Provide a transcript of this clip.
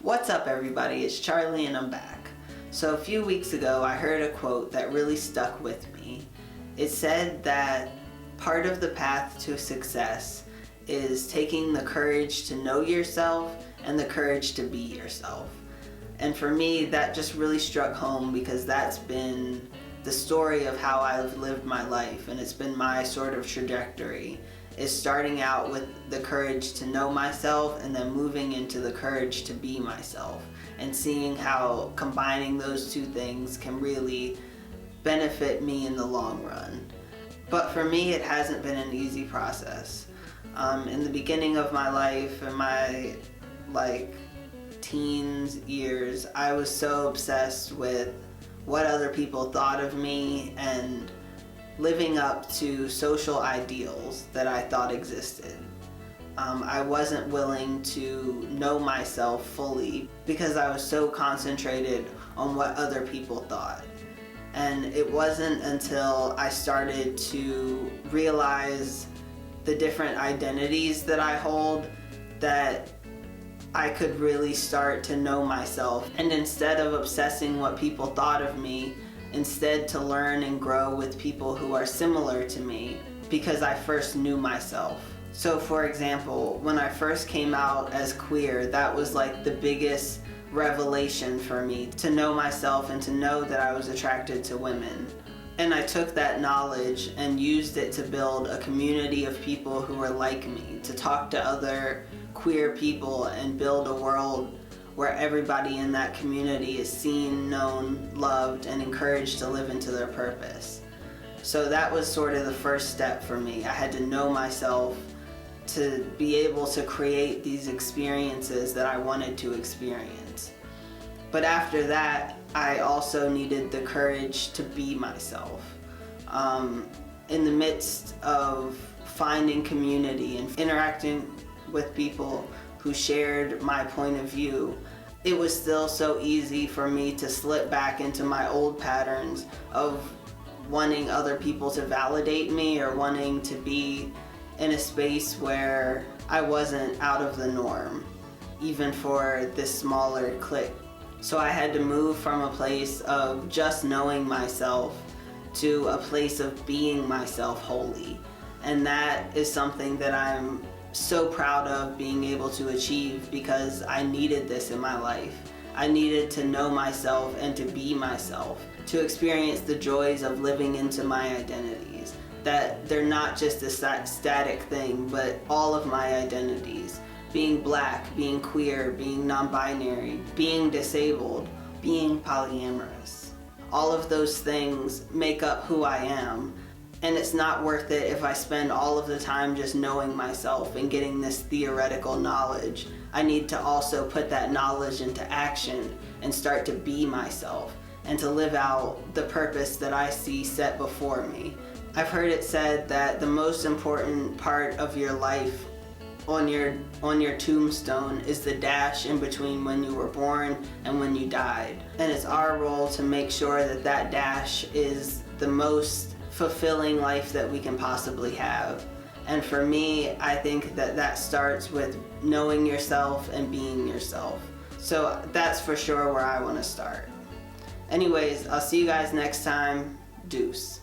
What's up, everybody? It's Charlie and I'm back. So a few weeks ago I heard a quote that really stuck with me. It said that part of the path to success is taking the courage to know yourself and the courage to be yourself. And for me, that just really struck home because that's been the story of how I've lived my life, and it's been my sort of trajectory, is starting out with the courage to know myself and then moving into the courage to be myself, and seeing how combining those two things can really benefit me in the long run. But for me, it hasn't been an easy process. In the beginning of my life, in my teens years, I was so obsessed with what other people thought of me and living up to social ideals that I thought existed. I wasn't willing to know myself fully because I was so concentrated on what other people thought. And it wasn't until I started to realize the different identities that I hold that I could really start to know myself. And instead of obsessing what people thought of me, instead to learn and grow with people who are similar to me because I first knew myself. So for example, when I first came out as queer, that was like the biggest revelation for me, to know myself and to know that I was attracted to women. And I took that knowledge and used it to build a community of people who were like me, to talk to other queer people and build a world where everybody in that community is seen, known, loved, and encouraged to live into their purpose. So that was sort of the first step for me. I had to know myself to be able to create these experiences that I wanted to experience. But after that, I also needed the courage to be myself. In the midst of finding community and interacting with people who shared my point of view, it was still so easy for me to slip back into my old patterns of wanting other people to validate me or wanting to be in a space where I wasn't out of the norm, even for this smaller clique. So I had to move from a place of just knowing myself to a place of being myself wholly. And that is something that I'm so proud of being able to achieve because I needed this in my life. I needed to know myself and to be myself, to experience the joys of living into my identities, that they're not just a static thing, but all of my identities. Being black, being queer, being non-binary, being disabled, being polyamorous. All of those things make up who I am. And it's not worth it if I spend all of the time just knowing myself and getting this theoretical knowledge. I need to also put that knowledge into action and start to be myself and to live out the purpose that I see set before me. I've heard it said that the most important part of your life on your tombstone is the dash in between when you were born and when you died. And it's our role to make sure that that dash is the most fulfilling life that we can possibly have. And for me, I think that that starts with knowing yourself and being yourself. So that's for sure where I want to start. Anyways, I'll see you guys next time. Deuce.